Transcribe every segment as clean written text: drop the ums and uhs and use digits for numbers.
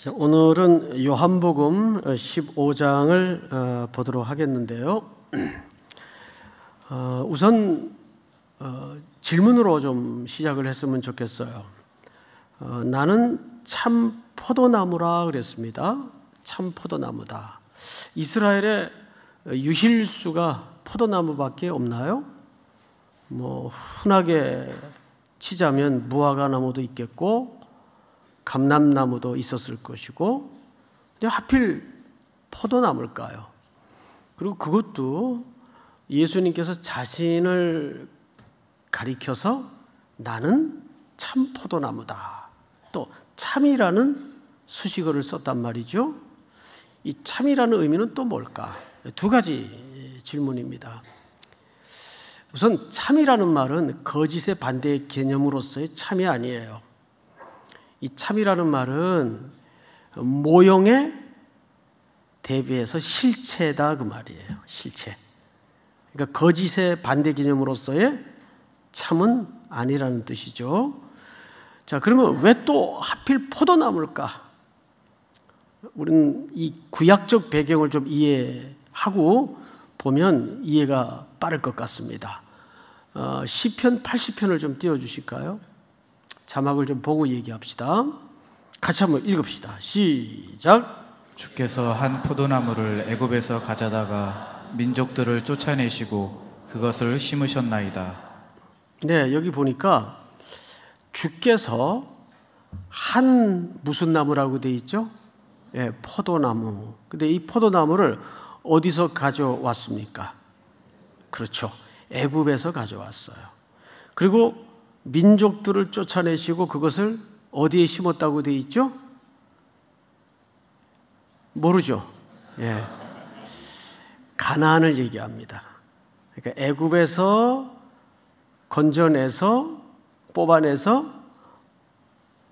오늘은 요한복음 15장을 보도록 하겠는데요. 우선 질문으로 좀 시작을 했으면 좋겠어요. 나는 참 포도나무라 그랬습니다. 참 포도나무다. 이스라엘에 유실수가 포도나무밖에 없나요? 흔하게 치자면 무화과나무도 있겠고 감람나무도 있었을 것이고, 근데 하필 포도나무일까요? 그리고 그것도 예수님께서 자신을 가리켜서 나는 참 포도나무다, 또 참이라는 수식어를 썼단 말이죠. 이 참이라는 의미는 또 뭘까? 두 가지 질문입니다. 우선 참이라는 말은 거짓의 반대의 개념으로서의 참이 아니에요. 이 참이라는 말은 모형에 대비해서 실체다 그 말이에요. 실체. 그러니까 거짓의 반대 개념으로서의 참은 아니라는 뜻이죠. 자, 그러면 왜 또 하필 포도나무일까? 우리는 이 구약적 배경을 좀 이해하고 보면 이해가 빠를 것 같습니다. 시편 80편을 좀 띄워주실까요? 자막을 좀 보고 얘기합시다. 같이 한번 읽읍시다. 시작. 주께서 한 포도나무를 애굽에서 가져다가 민족들을 쫓아내시고 그것을 심으셨나이다. 네, 여기 보니까 주께서 한 무슨 나무라고 되어 있죠? 네, 포도나무. 근데 이 포도나무를 어디서 가져왔습니까? 그렇죠. 애굽에서 가져왔어요. 그리고 민족들을 쫓아내시고 그것을 어디에 심었다고 되어 있죠? 모르죠. 예. 가나안을 얘기합니다. 그러니까 애굽에서 건져내서 뽑아내서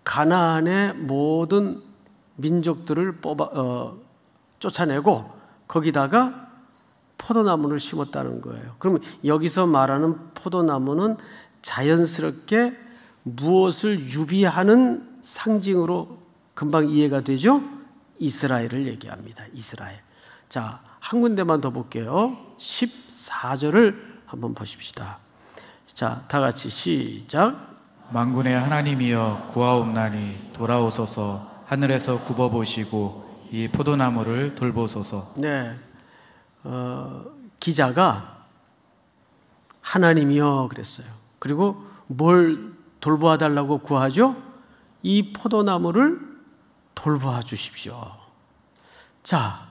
가나안의 모든 민족들을 쫓아내고 거기다가 포도나무를 심었다는 거예요. 그러면 여기서 말하는 포도나무는 자연스럽게 무엇을 유비하는 상징으로 금방 이해가 되죠? 이스라엘을 얘기합니다. 이스라엘. 자, 한 군데만 더 볼게요. 14절을 한번 보십시다. 자, 다 같이 시작. 만군의 하나님이여 구하옵나니 돌아오소서. 하늘에서 굽어보시고 이 포도나무를 돌보소서. 네, 기자가 하나님이여 그랬어요. 그리고 뭘 돌보아 달라고 구하죠? 이 포도나무를 돌보아 주십시오. 자,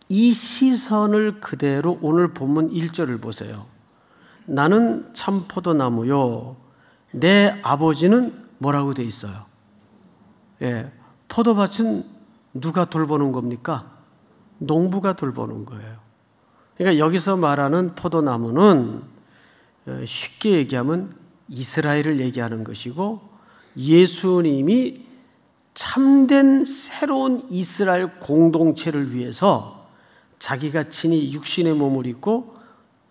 이 시선을 그대로 오늘 본문 1절을 보세요. 나는 참 포도나무요, 내 아버지는 뭐라고 돼 있어요? 예, 포도밭은 누가 돌보는 겁니까? 농부가 돌보는 거예요. 그러니까 여기서 말하는 포도나무는 쉽게 얘기하면 이스라엘을 얘기하는 것이고, 예수님이 참된 새로운 이스라엘 공동체를 위해서 자기가 친히 육신의 몸을 입고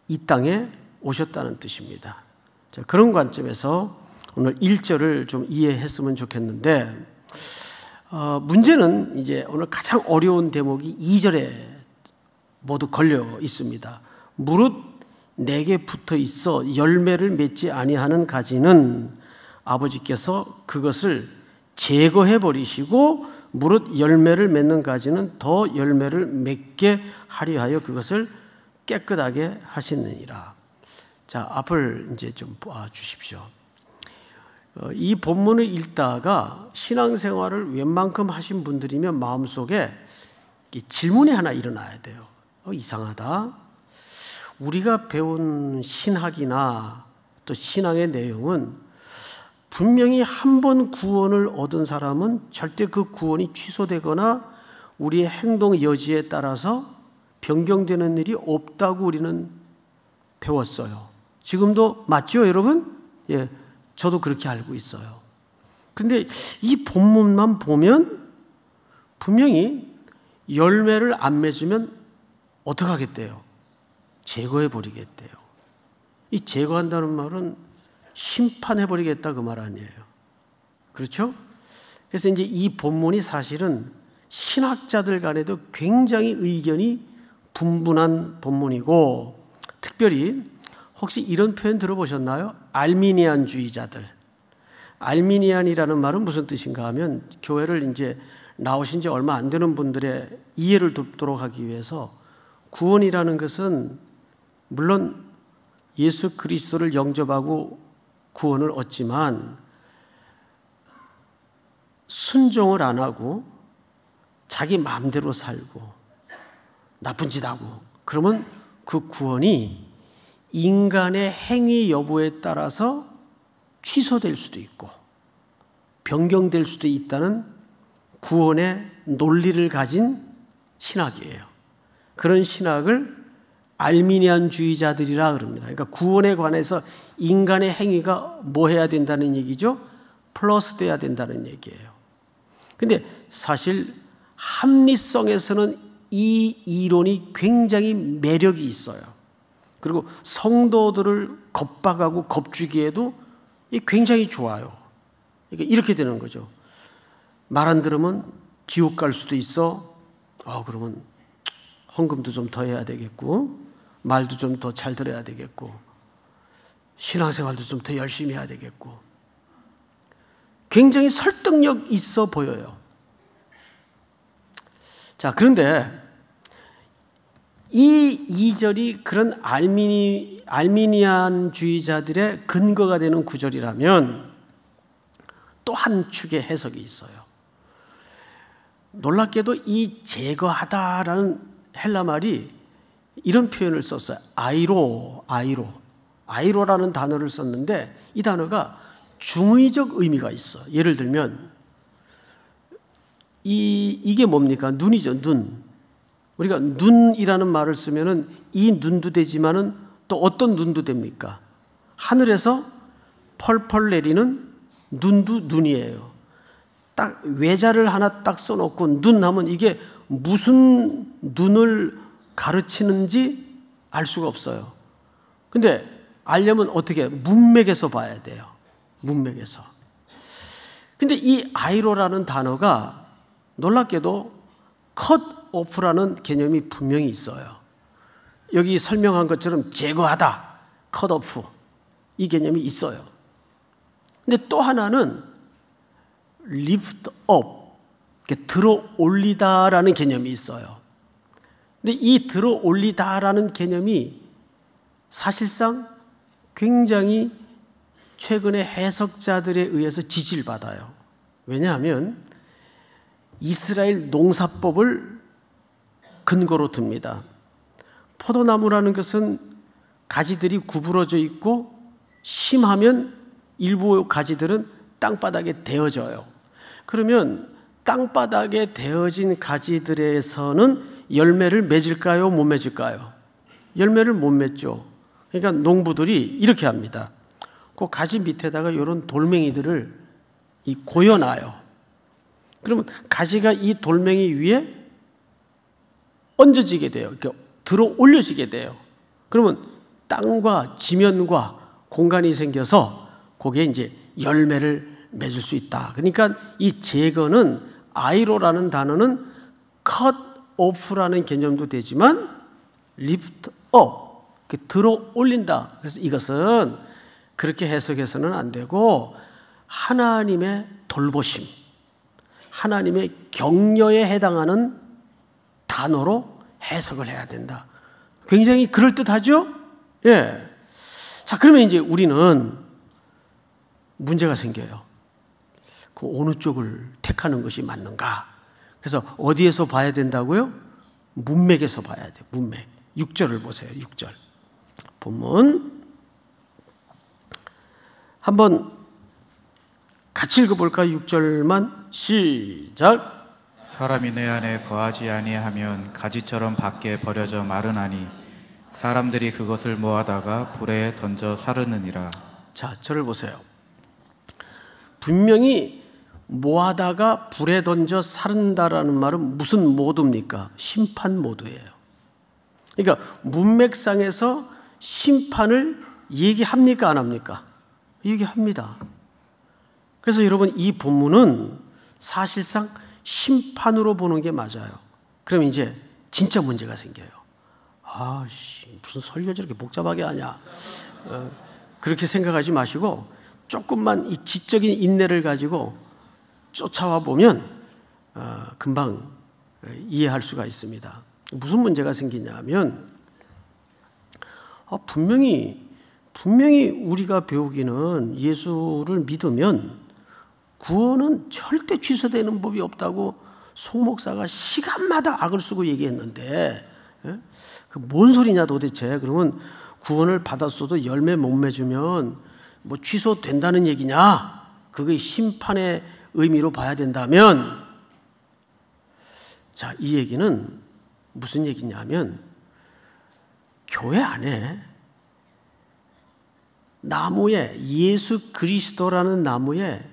이 땅에 오셨다는 뜻입니다. 자, 그런 관점에서 오늘 1절을 좀 이해했으면 좋겠는데, 문제는 이제 오늘 가장 어려운 대목이 2절에 모두 걸려 있습니다. 무릇 내게 붙어 있어 열매를 맺지 아니하는 가지는 아버지께서 그것을 제거해 버리시고 무릇 열매를 맺는 가지는 더 열매를 맺게 하려 하여 그것을 깨끗하게 하시느니라. 자, 앞을 이제 좀 봐 주십시오. 이 본문을 읽다가 신앙생활을 웬만큼 하신 분들이면 마음속에 질문이 하나 일어나야 돼요. 이상하다. 우리가 배운 신학이나 또 신앙의 내용은 분명히 한 번 구원을 얻은 사람은 절대 그 구원이 취소되거나 우리의 행동 여지에 따라서 변경되는 일이 없다고 우리는 배웠어요. 지금도 맞죠, 여러분? 예, 저도 그렇게 알고 있어요. 그런데 이 본문만 보면 분명히 열매를 안 맺으면 어떻게 하겠대요? 제거해버리겠대요. 이 제거한다는 말은 심판해버리겠다 그 말 아니에요. 그렇죠? 그래서 이제 이 본문이 사실은 신학자들 간에도 굉장히 의견이 분분한 본문이고, 특별히 혹시 이런 표현 들어보셨나요? 알미니안주의자들. 알미니안이라는 말은 무슨 뜻인가 하면, 교회를 이제 나오신 지 얼마 안 되는 분들의 이해를 돕도록 하기 위해서, 구원이라는 것은 물론 예수 그리스도를 영접하고 구원을 얻지만 순종을 안 하고 자기 마음대로 살고 나쁜 짓 하고 그러면 그 구원이 인간의 행위 여부에 따라서 취소될 수도 있고 변경될 수도 있다는 구원의 논리를 가진 신학이에요. 그런 신학을 알미니안주의자들이라 그럽니다. 그러니까 구원에 관해서 인간의 행위가 뭐 해야 된다는 얘기죠? 플러스 돼야 된다는 얘기예요. 근데 사실 합리성에서는 이 이론이 굉장히 매력이 있어요. 그리고 성도들을 겁박하고 겁주기에도 굉장히 좋아요. 그러니까 이렇게 되는 거죠. 말 안 들으면 지옥 갈 수도 있어. 그러면 헌금도 좀 더 해야 되겠고, 말도 좀 더 잘 들어야 되겠고, 신앙생활도 좀 더 열심히 해야 되겠고, 굉장히 설득력 있어 보여요. 자, 그런데 이 2절이 그런 알미니안주의자들의 근거가 되는 구절이라면 또 한 축의 해석이 있어요. 놀랍게도 이 제거하다라는 헬라 말이 이런 표현을 썼어요. 아이로라는 단어를 썼는데 이 단어가 중의적 의미가 있어. 예를 들면 이게 뭡니까? 눈이죠. 눈. 우리가 눈이라는 말을 쓰면은 이 눈도 되지만은 또 어떤 눈도 됩니까? 하늘에서 펄펄 내리는 눈도 눈이에요. 딱 외자를 하나 딱 써놓고 눈 하면 이게 무슨 눈을 가르치는지 알 수가 없어요. 근데 알려면 어떻게? 문맥에서 봐야 돼요. 문맥에서. 근데 이 아이로라는 단어가 놀랍게도 컷 오프라는 개념이 분명히 있어요. 여기 설명한 것처럼 제거하다, 컷 오프 이 개념이 있어요. 근데 또 하나는 lift up, 들어 올리다라는 개념이 있어요. 근데 이 들어 올리다라는 개념이 사실상 굉장히 최근에 해석자들에 의해서 지지를 받아요. 왜냐하면 이스라엘 농사법을 근거로 듭니다. 포도나무라는 것은 가지들이 구부러져 있고 심하면 일부 가지들은 땅바닥에 대어져요. 그러면 땅바닥에 대어진 가지들에서는 열매를 맺을까요? 못 맺을까요? 열매를 못 맺죠. 그러니까 농부들이 이렇게 합니다. 그 가지 밑에다가 이런 돌멩이들을 고여놔요. 그러면 가지가 이 돌멩이 위에 얹어지게 돼요. 이렇게 들어 올려지게 돼요. 그러면 땅과 지면과 공간이 생겨서 거기에 이제 열매를 맺을 수 있다. 그러니까 이 제거는 아이로라는 단어는 cut off라는 개념도 되지만 lift up, 들어 올린다. 그래서 이것은 그렇게 해석해서는 안 되고 하나님의 돌보심, 하나님의 격려에 해당하는 단어로 해석을 해야 된다. 굉장히 그럴듯하죠? 예. 자, 그러면 이제 우리는 문제가 생겨요. 그 어느 쪽을 택하는 것이 맞는가? 그래서 어디에서 봐야 된다고요? 문맥에서 봐야 돼요. 문맥. 6절을 보세요. 6절. 본문. 한번 같이 읽어볼까요? 6절만 시작. 사람이 내 안에 거하지 아니하면 가지처럼 밖에 버려져 마르나니 사람들이 그것을 모아다가 불에 던져 사르느니라. 자, 저를 보세요. 분명히 모아다가 불에 던져 사른다라는 말은 무슨 모드입니까? 심판 모드예요. 그러니까 문맥상에서 심판을 얘기합니까? 안 합니까? 얘기합니다. 그래서 여러분 이 본문은 사실상 심판으로 보는 게 맞아요. 그럼 이제 진짜 문제가 생겨요. 무슨 설교 저렇게 복잡하게 하냐. 그렇게 생각하지 마시고 조금만 이 지적인 인내를 가지고 쫓아와 보면 금방 이해할 수가 있습니다. 무슨 문제가 생기냐면 분명히 우리가 배우기는 예수를 믿으면 구원은 절대 취소되는 법이 없다고 송 목사가 시간마다 악을 쓰고 얘기했는데 그 뭔 소리냐 도대체. 그러면 구원을 받았어도 열매 못 맺으면 뭐 취소된다는 얘기냐. 그게 심판의 의미로 봐야 된다면, 자, 이 얘기는 무슨 얘기냐면 교회 안에 나무에, 예수 그리스도라는 나무에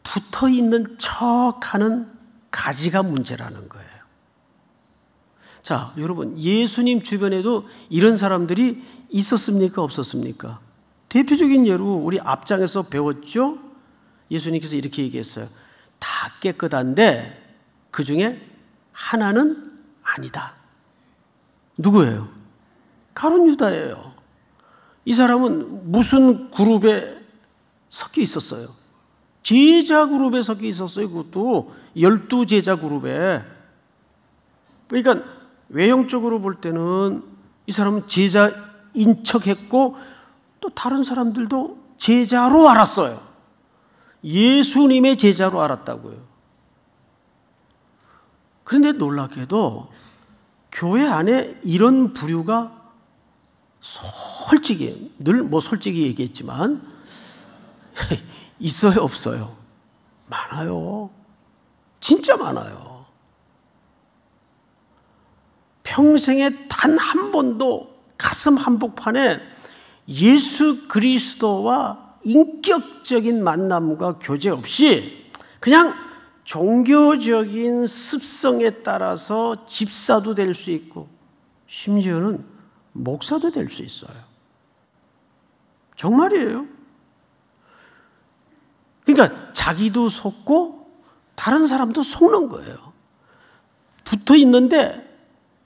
붙어있는 척하는 가지가 문제라는 거예요. 자, 여러분, 예수님 주변에도 이런 사람들이 있었습니까? 없었습니까? 대표적인 예로 우리 앞장에서 배웠죠? 예수님께서 이렇게 얘기했어요. 다 깨끗한데 그 중에 하나는 아니다. 누구예요? 가룟 유다예요. 이 사람은 무슨 그룹에 섞여 있었어요? 제자 그룹에 섞여 있었어요. 그것도 12제자 그룹에. 그러니까 외형적으로 볼 때는 이 사람은 제자인 척했고 또 다른 사람들도 제자로 알았어요. 예수님의 제자로 알았다고요. 그런데 놀랍게도 교회 안에 이런 부류가 솔직히, 늘 뭐 솔직히 얘기했지만 있어요, 없어요? 많아요. 진짜 많아요. 평생에 단 한 번도 가슴 한복판에 예수 그리스도와 인격적인 만남과 교제 없이 그냥 종교적인 습성에 따라서 집사도 될 수 있고 심지어는 목사도 될 수 있어요. 정말이에요. 그러니까 자기도 속고 다른 사람도 속는 거예요. 붙어 있는데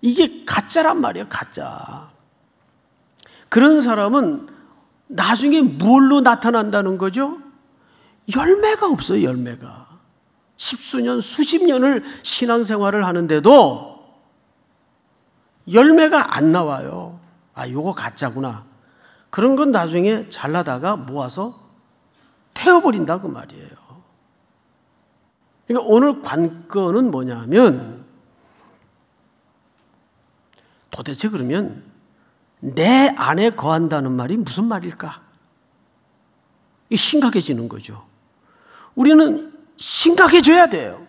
이게 가짜란 말이에요. 가짜. 그런 사람은 나중에 뭘로 나타난다는 거죠? 열매가 없어요. 열매가. 십수년, 수십 년을 신앙생활을 하는데도 열매가 안 나와요. 요거 가짜구나. 그런 건 나중에 잘나다가 모아서 태워버린다 그 말이에요. 그러니까 오늘 관건은 뭐냐면 도대체 그러면 내 안에 거한다는 말이 무슨 말일까? 이게 심각해지는 거죠. 우리는 심각해져야 돼요.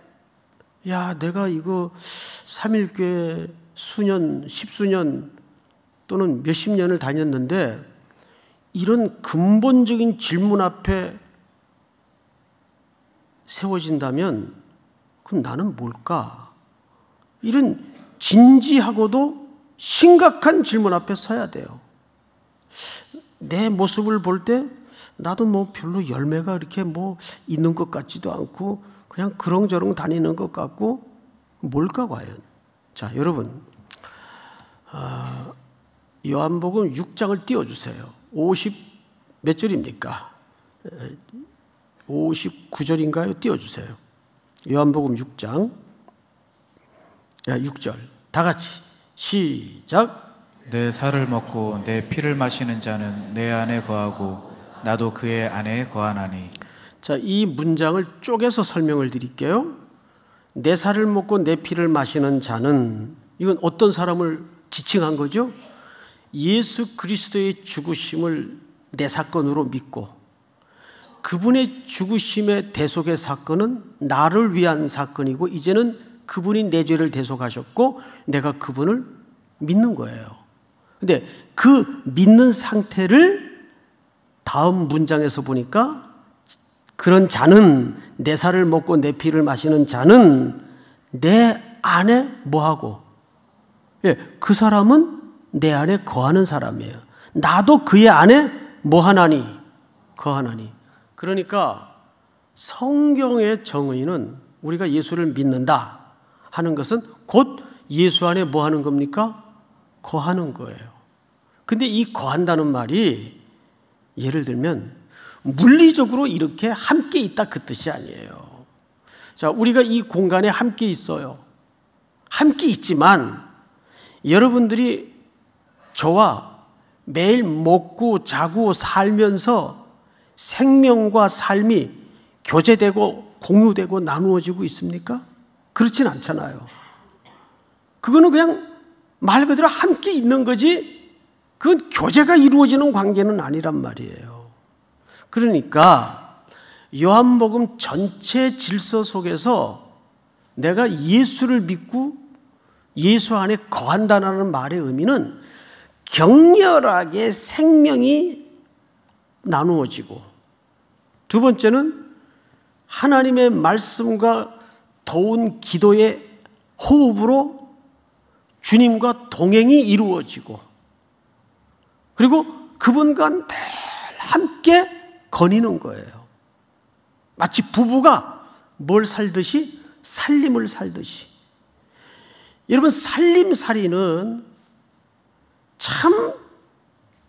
야, 내가 이거 3일교회 수년, 십수년 또는 몇십 년을 다녔는데 이런 근본적인 질문 앞에 세워진다면 그럼 나는 뭘까? 이런 진지하고도 심각한 질문 앞에 서야 돼요. 내 모습을 볼 때 나도 뭐 별로 열매가 이렇게 뭐 있는 것 같지도 않고 그냥 그렁저렁 다니는 것 같고 뭘까 과연? 자, 여러분 요한복음 6장을 띄워주세요. 50 몇 절입니까? 59절인가요? 띄워주세요. 요한복음 6장 6절 다 같이 시작. 내 살을 먹고 내 피를 마시는 자는 내 안에 거하고 나도 그의 안에 거하나니. 자, 이 문장을 쪼개서 설명을 드릴게요. 내 살을 먹고 내 피를 마시는 자는, 이건 어떤 사람을 지칭한 거죠? 예수 그리스도의 죽으심을 내 사건으로 믿고 그분의 죽으심의 대속의 사건은 나를 위한 사건이고 이제는 그분이 내 죄를 대속하셨고 내가 그분을 믿는 거예요. 근데 그 믿는 상태를 다음 문장에서 보니까 그런 자는, 내 살을 먹고 내 피를 마시는 자는 내 안에 뭐하고? 그 사람은 내 안에 거하는 사람이에요. 나도 그의 안에 뭐하나니? 거하나니. 그러니까 성경의 정의는 우리가 예수를 믿는다 하는 것은 곧 예수 안에 뭐 하는 겁니까? 거하는 거예요. 근데 이 거한다는 말이 예를 들면 물리적으로 이렇게 함께 있다 그 뜻이 아니에요. 자, 우리가 이 공간에 함께 있어요. 함께 있지만 여러분들이 저와 매일 먹고 자고 살면서 생명과 삶이 교제되고 공유되고 나누어지고 있습니까? 그렇진 않잖아요. 그거는 그냥 말 그대로 함께 있는 거지 그건 교제가 이루어지는 관계는 아니란 말이에요. 그러니까 요한복음 전체 질서 속에서 내가 예수를 믿고 예수 안에 거한다는 말의 의미는 격렬하게 생명이 나누어지고, 두 번째는 하나님의 말씀과 더운 기도의 호흡으로 주님과 동행이 이루어지고, 그리고 그분과 늘 함께 거니는 거예요. 마치 부부가 뭘 살듯이, 살림을 살듯이. 여러분, 살림살이는 참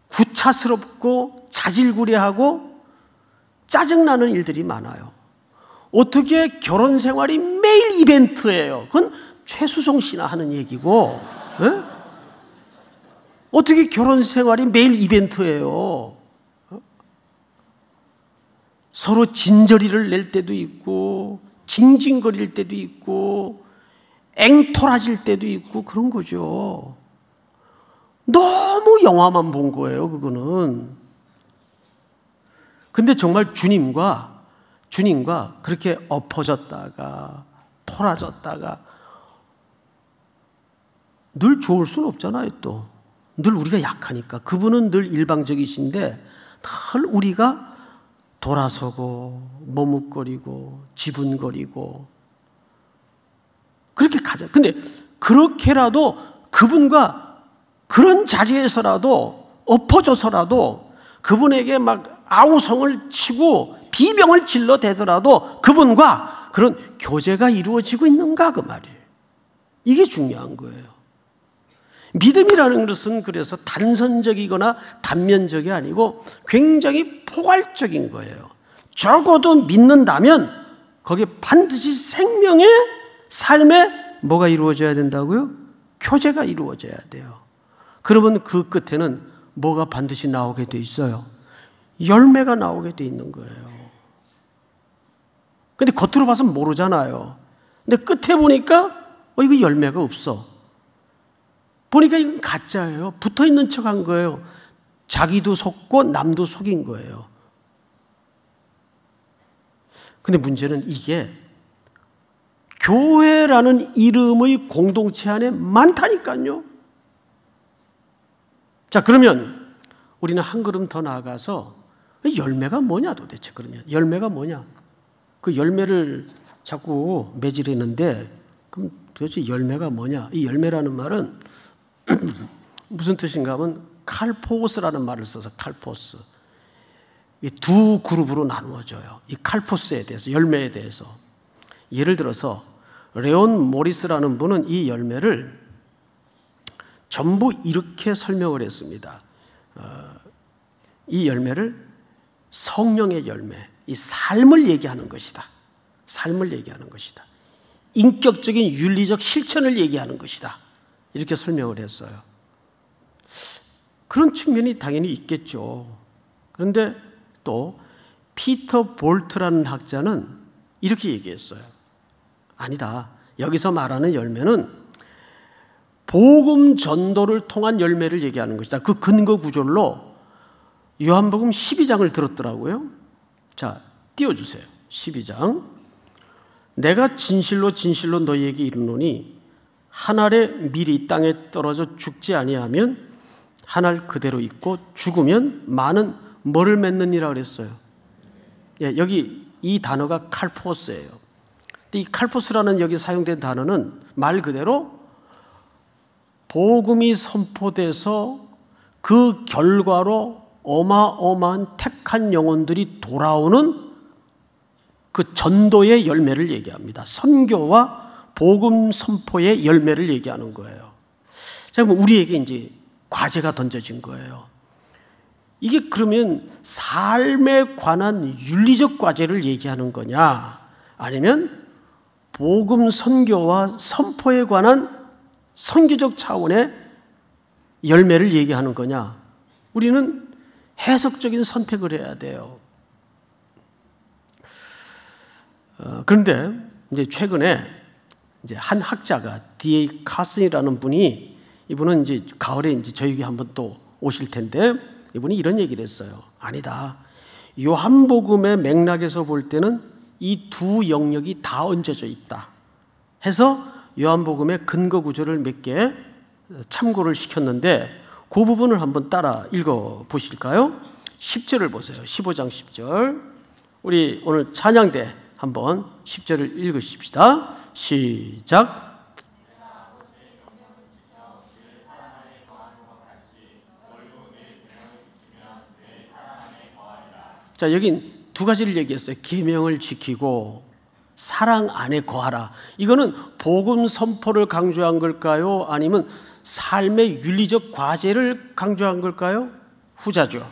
구차스럽고 자질구레하고 짜증나는 일들이 많아요. 어떻게 결혼 생활이 매일 이벤트예요? 그건 최수송 씨나 하는 얘기고, 에? 어떻게 결혼 생활이 매일 이벤트예요? 서로 진저리를 낼 때도 있고 징징거릴 때도 있고 앵토라질 때도 있고 그런 거죠. 너무 영화만 본 거예요, 그거는. 근데 정말 주님과 그렇게 엎어졌다가 토라졌다가 늘 좋을 수는 없잖아요. 또 늘 우리가 약하니까. 그분은 늘 일방적이신데 늘 우리가 돌아서고 머뭇거리고 지분거리고 그렇게 가자. 근데 그렇게라도 그분과 그런 자리에서라도 엎어져서라도 그분에게 막 아우성을 치고 비명을 질러대더라도 그분과 그런 교제가 이루어지고 있는가, 그 말이에요. 이게 중요한 거예요. 믿음이라는 것은 그래서 단선적이거나 단면적이 아니고 굉장히 포괄적인 거예요. 적어도 믿는다면 거기에 반드시 생명의 삶에 뭐가 이루어져야 된다고요? 교제가 이루어져야 돼요. 그러면 그 끝에는 뭐가 반드시 나오게 돼 있어요? 열매가 나오게 돼 있는 거예요. 근데 겉으로 봐서 모르잖아요. 근데 끝에 보니까 이거 열매가 없어. 보니까 이건 가짜예요. 붙어있는 척 한 거예요. 자기도 속고 남도 속인 거예요. 근데 문제는 이게 교회라는 이름의 공동체 안에 많다니까요. 자, 그러면 우리는 한 걸음 더 나아가서 열매가 뭐냐 도대체. 그러면 열매가 뭐냐. 그 열매를 자꾸 매질했는데 그럼 도대체 열매가 뭐냐. 이 열매라는 말은 무슨 뜻인가 하면 칼포스라는 말을 써서 칼포스. 이 두 그룹으로 나누어져요. 이 칼포스에 대해서, 열매에 대해서. 예를 들어서 레온 모리스라는 분은 이 열매를 전부 이렇게 설명을 했습니다. 이 열매를 성령의 열매, 이 삶을 얘기하는 것이다. 삶을 얘기하는 것이다. 인격적인 윤리적 실천을 얘기하는 것이다. 이렇게 설명을 했어요. 그런 측면이 당연히 있겠죠. 그런데 또 피터 볼트라는 학자는 이렇게 얘기했어요. 아니다. 여기서 말하는 열매는 복음 전도를 통한 열매를 얘기하는 것이다. 그 근거 구절로 요한복음 12장을 들었더라고요. 자, 띄워주세요. 12장. 내가 진실로 진실로 너희에게 이르노니 한 알의 밀이 땅에 떨어져 죽지 아니하면 한 알 그대로 있고 죽으면 많은 뭐를 맺느니라 그랬어요. 예, 여기 이 단어가 칼포스예요. 근데 이 칼포스라는 여기 사용된 단어는 말 그대로 복음이 선포돼서 그 결과로 어마어마한 택한 영혼들이 돌아오는 그 전도의 열매를 얘기합니다. 선교와 복음 선포의 열매를 얘기하는 거예요. 자, 그럼 우리에게 이제 과제가 던져진 거예요. 이게 그러면 삶에 관한 윤리적 과제를 얘기하는 거냐, 아니면 복음 선교와 선포에 관한 선교적 차원의 열매를 얘기하는 거냐? 우리는 해석적인 선택을 해야 돼요. 그런데 이제 최근에 이제 한 학자가 D.A. 카슨이라는 분이, 이분은 이제 가을에 이제 저에게 한번 또 오실 텐데, 이분이 이런 얘기를 했어요. 아니다. 요한복음의 맥락에서 볼 때는 이 두 영역이 다 얹어져 있다 해서 요한복음의 근거 구절을 몇 개 참고를 시켰는데, 그 부분을 한번 따라 읽어 보실까요? 10절을 보세요. 15장 10절. 우리 오늘 찬양대 한번 10절을 읽으십시다. 시작. 자, 여긴 두 가지를 얘기했어요. 계명을 지키고 사랑 안에 거하라. 이거는 복음 선포를 강조한 걸까요? 아니면 삶의 윤리적 과제를 강조한 걸까요? 후자죠.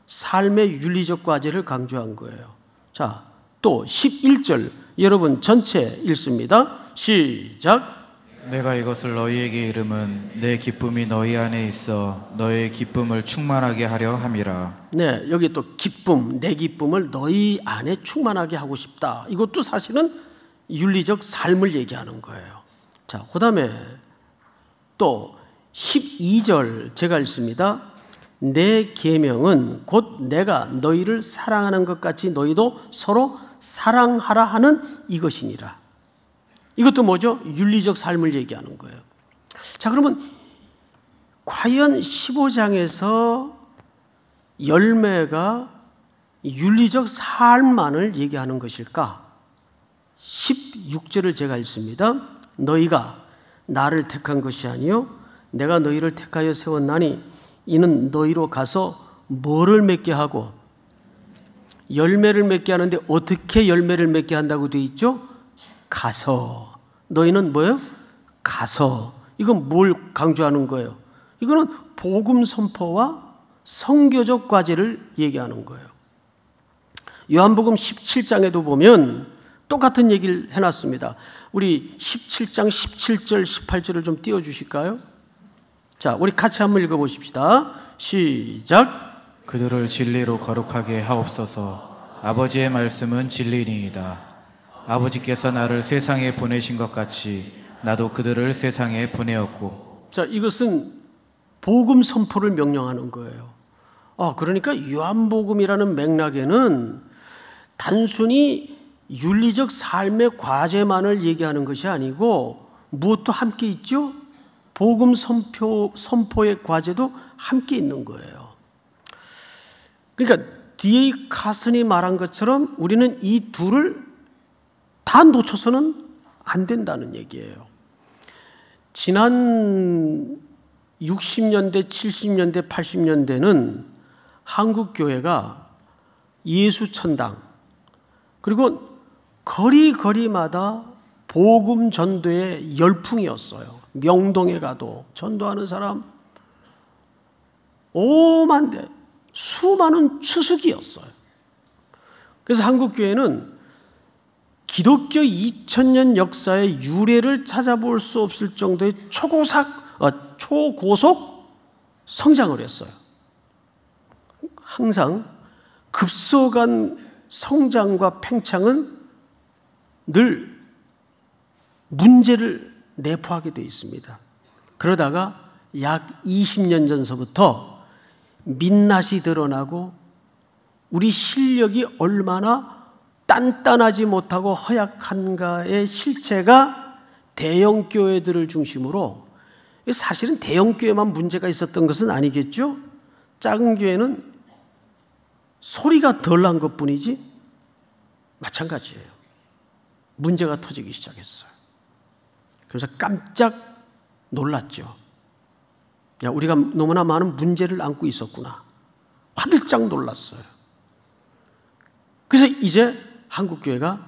삶의 윤리적 과제를 강조한 거예요. 자, 또 11절 여러분 전체 읽습니다. 시작. 내가 이것을 너희에게 이름은 내 기쁨이 너희 안에 있어 너의 기쁨을 충만하게 하려 함이라. 네, 여기 또 기쁨, 내 기쁨을 너희 안에 충만하게 하고 싶다. 이것도 사실은 윤리적 삶을 얘기하는 거예요. 자, 그 다음에 또 12절 제가 읽습니다. 내 계명은 곧 내가 너희를 사랑하는 것 같이 너희도 서로 사랑하라 하는 이것이니라. 이것도 뭐죠? 윤리적 삶을 얘기하는 거예요. 자, 그러면 과연 15장에서 열매가 윤리적 삶만을 얘기하는 것일까? 16절을 제가 읽습니다. 너희가 나를 택한 것이 아니요 내가 너희를 택하여 세웠나니 이는 너희로 가서 뭐를 맺게 하고 열매를 맺게 하는데, 어떻게 열매를 맺게 한다고 되어 있죠? 가서. 너희는 뭐예요? 가서. 이건 뭘 강조하는 거예요? 이거는 복음 선포와 선교적 과제를 얘기하는 거예요. 요한복음 17장에도 보면 똑같은 얘기를 해놨습니다. 우리 17장 17절 18절을 좀 띄워주실까요? 자, 우리 같이 한번 읽어보십시다. 시작. 그들을 진리로 거룩하게 하옵소서. 아버지의 말씀은 진리니이다. 아버지께서 나를 세상에 보내신 것 같이 나도 그들을 세상에 보내었고. 자, 이것은 복음 선포를 명령하는 거예요. 그러니까 요한복음이라는 맥락에는 단순히 윤리적 삶의 과제만을 얘기하는 것이 아니고 무엇도 함께 있죠? 복음 선포의 과제도 함께 있는 거예요. 그러니까 D.A. 카슨이 말한 것처럼 우리는 이 둘을 다 놓쳐서는 안 된다는 얘기예요. 지난 60년대, 70년대, 80년대는 한국 교회가 예수천당, 그리고 거리마다 복음 전도의 열풍이었어요. 명동에 가도 전도하는 사람 오만대, 수많은 추수기였어요. 그래서 한국 교회는 기독교 2000년 역사의 유래를 찾아볼 수 없을 정도의 초고속 성장을 했어요. 항상 급속한 성장과 팽창은 늘 문제를 내포하게 되어 있습니다. 그러다가 약 20년 전서부터 민낯이 드러나고 우리 실력이 얼마나 단단하지 못하고 허약한가의 실체가 대형 교회들을 중심으로, 사실은 대형 교회만 문제가 있었던 것은 아니겠죠? 작은 교회는 소리가 덜 난 것뿐이지 마찬가지예요. 문제가 터지기 시작했어요. 그래서 깜짝 놀랐죠. 야, 우리가 너무나 많은 문제를 안고 있었구나. 화들짝 놀랐어요. 그래서 이제 한국교회가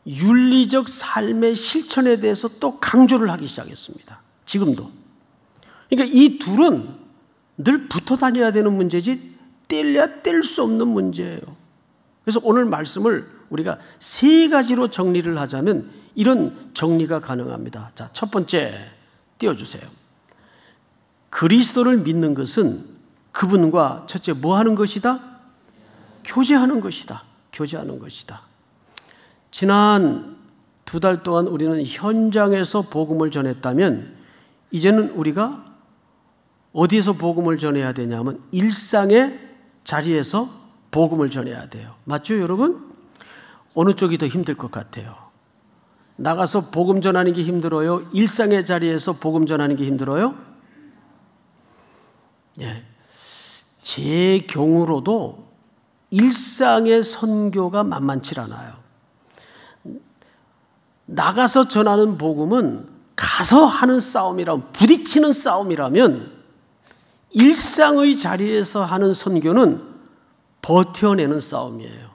윤리적 삶의 실천에 대해서 또 강조를 하기 시작했습니다. 지금도. 그러니까 이 둘은 늘 붙어 다녀야 되는 문제지 뗄래야 뗄 수 없는 문제예요. 그래서 오늘 말씀을 우리가 세 가지로 정리를 하자면 이런 정리가 가능합니다. 자, 첫 번째 띄워주세요. 그리스도를 믿는 것은 그분과 첫째 뭐 하는 것이다? 교제하는 것이다. 교제하는 것이다. 지난 2달 동안 우리는 현장에서 복음을 전했다면 이제는 우리가 어디에서 복음을 전해야 되냐면 일상의 자리에서 복음을 전해야 돼요. 맞죠, 여러분? 어느 쪽이 더 힘들 것 같아요? 나가서 복음 전하는 게 힘들어요? 일상의 자리에서 복음 전하는 게 힘들어요? 예. 제 경우로도 일상의 선교가 만만치 않아요. 나가서 전하는 복음은 가서 하는 싸움이라면, 부딪히는 싸움이라면 일상의 자리에서 하는 선교는 버텨내는 싸움이에요.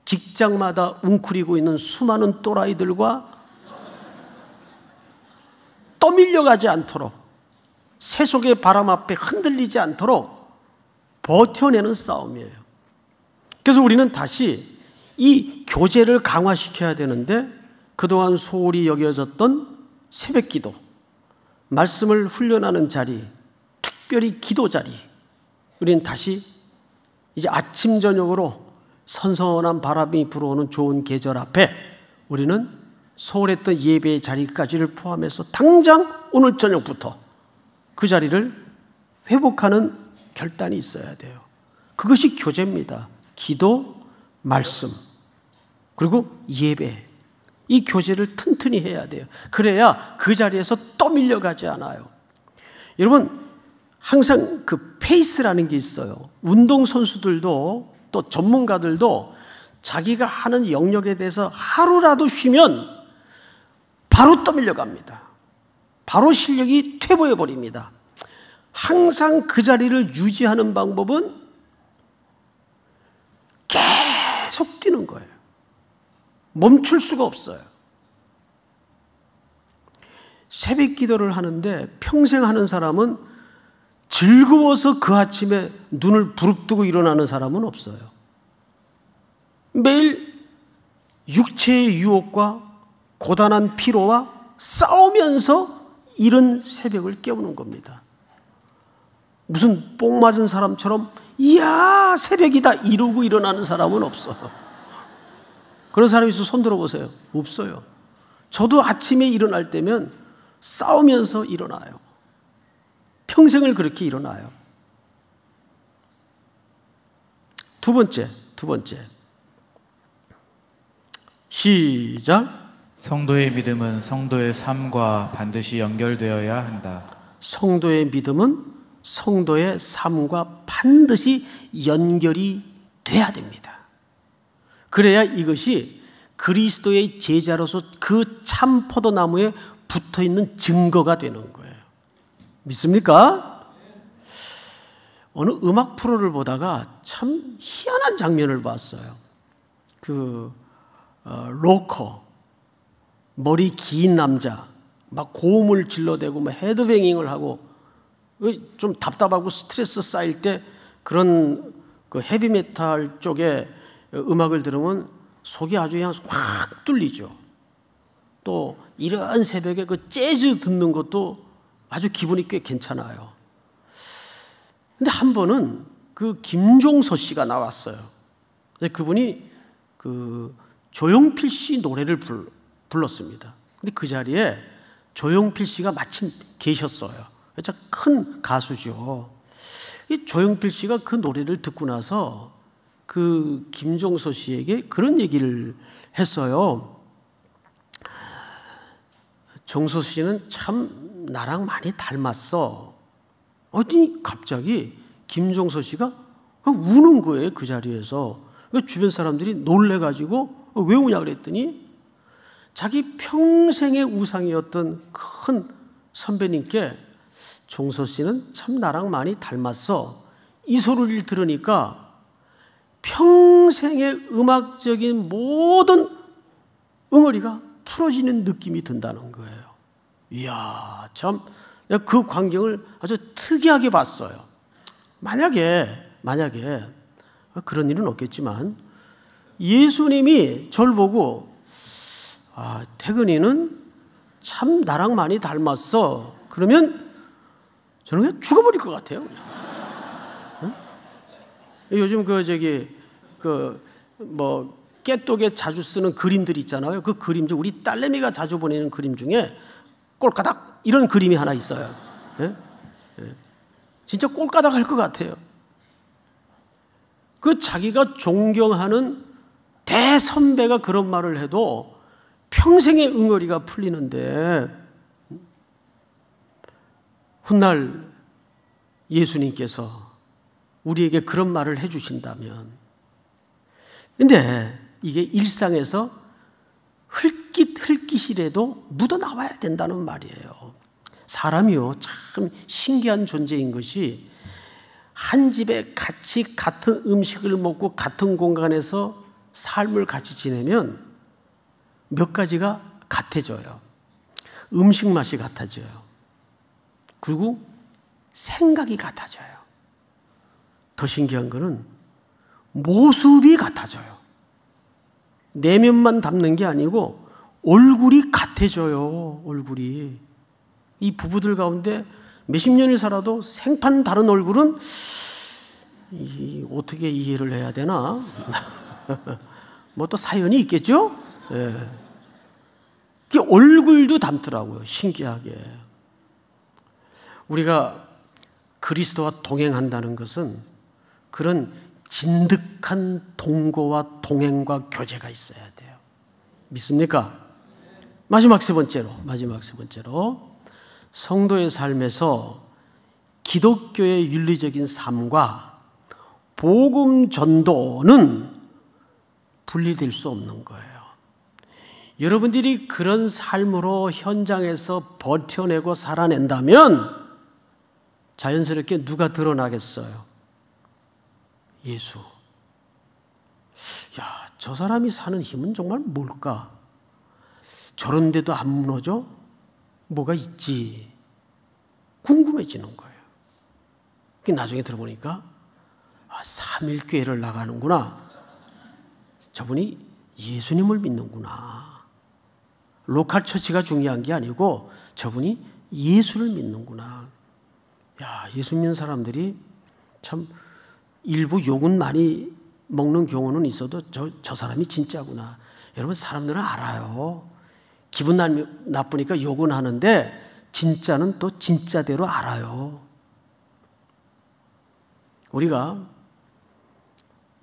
직장마다 웅크리고 있는 수많은 또라이들과 떠밀려가지 않도록, 세속의 바람 앞에 흔들리지 않도록 버텨내는 싸움이에요. 그래서 우리는 다시 이 교제를 강화시켜야 되는데 그동안 소홀히 여겨졌던 새벽기도, 말씀을 훈련하는 자리, 특별히 기도 자리, 우리는 다시 이제 아침 저녁으로 선선한 바람이 불어오는 좋은 계절 앞에 우리는 소홀했던 예배의 자리까지를 포함해서 당장 오늘 저녁부터 그 자리를 회복하는 결단이 있어야 돼요. 그것이 교제입니다. 기도, 말씀, 그리고 예배. 이 교제를 튼튼히 해야 돼요. 그래야 그 자리에서 떠밀려가지 않아요. 여러분, 항상 그 페이스라는 게 있어요. 운동선수들도 또 전문가들도 자기가 하는 영역에 대해서 하루라도 쉬면 바로 떠밀려갑니다. 바로 실력이 퇴보해버립니다. 항상 그 자리를 유지하는 방법은 계속 뛰는 거예요. 멈출 수가 없어요. 새벽 기도를 하는데 평생 하는 사람은 즐거워서 그 아침에 눈을 부릅뜨고 일어나는 사람은 없어요. 매일 육체의 유혹과 고단한 피로와 싸우면서 이른 새벽을 깨우는 겁니다. 무슨 뽕 맞은 사람처럼 이야 새벽이다 이러고 일어나는 사람은 없어. 그런 사람이 있어 손 들어보세요. 없어요. 저도 아침에 일어날 때면 싸우면서 일어나요. 평생을 그렇게 일어나요. 두 번째 시작. 성도의 믿음은 성도의 삶과 반드시 연결되어야 한다. 성도의 믿음은 성도의 삶과 반드시 연결이 돼야 됩니다. 그래야 이것이 그리스도의 제자로서 그 참 포도나무에 붙어있는 증거가 되는 거예요. 믿습니까? 어느 음악 프로를 보다가 참 희한한 장면을 봤어요. 로커, 머리 긴 남자, 막 고음을 질러대고 막 헤드뱅잉을 하고 좀 답답하고 스트레스 쌓일 때 그런 그 헤비메탈 쪽의 음악을 들으면 속이 아주 그냥 확 뚫리죠. 또 이런 새벽에 그 재즈 듣는 것도 아주 기분이 꽤 괜찮아요. 근데 한 번은 그 김종서 씨가 나왔어요. 그분이 그 조용필 씨 노래를 불렀습니다. 근데 그 자리에 조용필 씨가 마침 계셨어요. 진짜 큰 가수죠. 이 조용필 씨가 그 노래를 듣고 나서 그 김종서 씨에게 그런 얘기를 했어요. 종서 씨는 참 나랑 많이 닮았어. 어디 갑자기 김종서 씨가 우는 거예요. 그 자리에서. 주변 사람들이 놀래가지고 왜 우냐 그랬더니 자기 평생의 우상이었던 큰 선배님께 종서 씨는 참 나랑 많이 닮았어. 이 소리를 들으니까 평생의 음악적인 모든 응어리가 풀어지는 느낌이 든다는 거예요. 이야, 참 그 광경을 아주 특이하게 봤어요. 만약에 그런 일은 없겠지만 예수님이 저를 보고 태근이는 참 나랑 많이 닮았어. 그러면 저는 그냥 죽어버릴 것 같아요. 응? 요즘 깨똑에 자주 쓰는 그림들 있잖아요. 그 그림 중 우리 딸내미가 자주 보내는 그림 중에 꼴까닥 이런 그림이 하나 있어요. 예? 예. 진짜 꼴까닥 할 것 같아요. 그 자기가 존경하는 대선배가 그런 말을 해도 평생의 응어리가 풀리는데 훗날 예수님께서 우리에게 그런 말을 해주신다면, 근데 이게 일상에서 흙깃이라도 묻어나와야 된다는 말이에요. 사람이요, 참 신기한 존재인 것이 한 집에 같이 같은 음식을 먹고 같은 공간에서 삶을 같이 지내면 몇 가지가 같아져요. 음식 맛이 같아져요. 그리고 생각이 같아져요. 더 신기한 거는 모습이 같아져요. 내면만 닮는 게 아니고 얼굴이 같아져요. 얼굴이. 이 부부들 가운데 몇십 년을 살아도 생판 다른 얼굴은 어떻게 이해를 해야 되나? 뭐 또 사연이 있겠죠? 예. 얼굴도 닮더라고요. 신기하게. 우리가 그리스도와 동행한다는 것은 그런 진득한 동거와 동행과 교제가 있어야 돼요. 믿습니까? 마지막 세 번째로 성도의 삶에서 기독교의 윤리적인 삶과 복음 전도는 분리될 수 없는 거예요. 여러분들이 그런 삶으로 현장에서 버텨내고 살아낸다면 자연스럽게 누가 드러나겠어요? 예수. 야, 저 사람이 사는 힘은 정말 뭘까? 저런데도 안 무너져? 뭐가 있지? 궁금해지는 거예요. 나중에 들어보니까 3일교회를 나가는구나. 저분이 예수님을 믿는구나. 로컬 처치가 중요한 게 아니고 저분이 예수를 믿는구나. 야, 예수 믿는 사람들이 참 일부 욕은 많이 먹는 경우는 있어도 저 사람이 진짜구나. 여러분, 사람들은 알아요. 기분 나쁘니까 욕은 하는데 진짜는 또 진짜대로 알아요. 우리가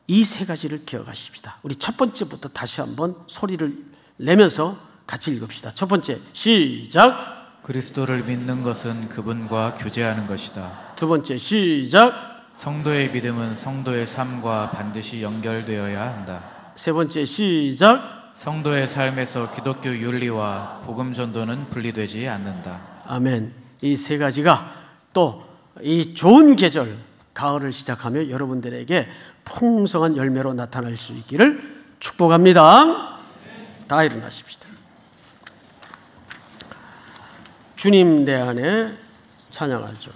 이 세 가지를 기억하십시다. 우리 첫 번째부터 다시 한번 소리를 내면서 같이 읽읍시다. 첫 번째, 시작. 그리스도를 믿는 것은 그분과 교제하는 것이다. 두 번째, 시작. 성도의 믿음은 성도의 삶과 반드시 연결되어야 한다. 세 번째, 시작. 성도의 삶에서 기독교 윤리와 복음 전도는 분리되지 않는다. 아멘. 이 세 가지가 또 이 좋은 계절 가을을 시작하며 여러분들에게 풍성한 열매로 나타날 수 있기를 축복합니다. 다 일어나십시다. 주님 내 안에 찬양하죠.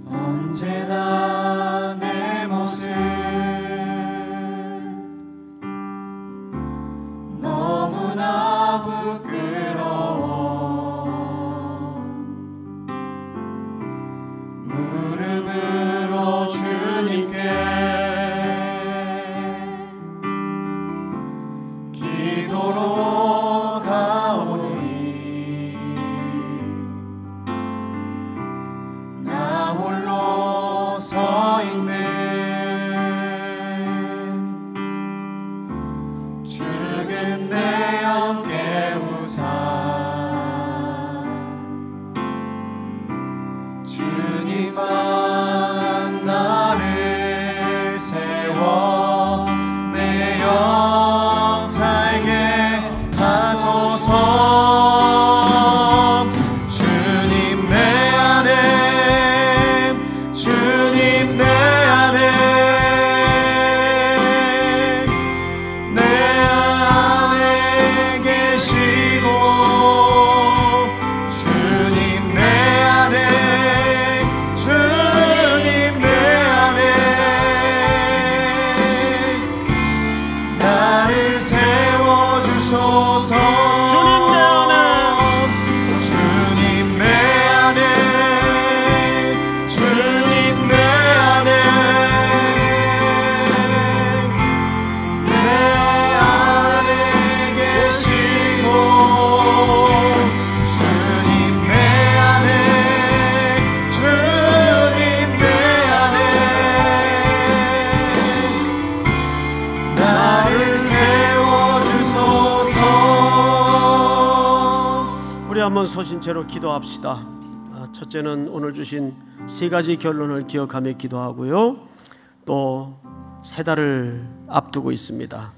언제나 내 모습 너무나 부끄러워 무릎으로 주님께 기도로 가오니 나 홀로 한번 소신체로 기도합시다. 첫째는 오늘 주신 세 가지 결론을 기억하며 기도하고요. 또 세 달을 앞두고 있습니다.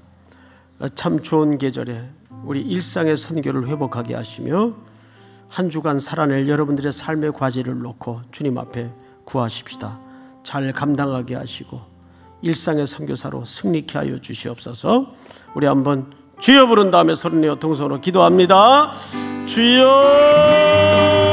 참 좋은 계절에 우리 일상의 선교를 회복하게 하시며 한 주간 살아낼 여러분들의 삶의 과제를 놓고 주님 앞에 구하십시다. 잘 감당하게 하시고 일상의 선교사로 승리케 하여 주시옵소서. 우리 한번 주여 부른 다음에 소리내어 동성으로 기도합니다. 주여.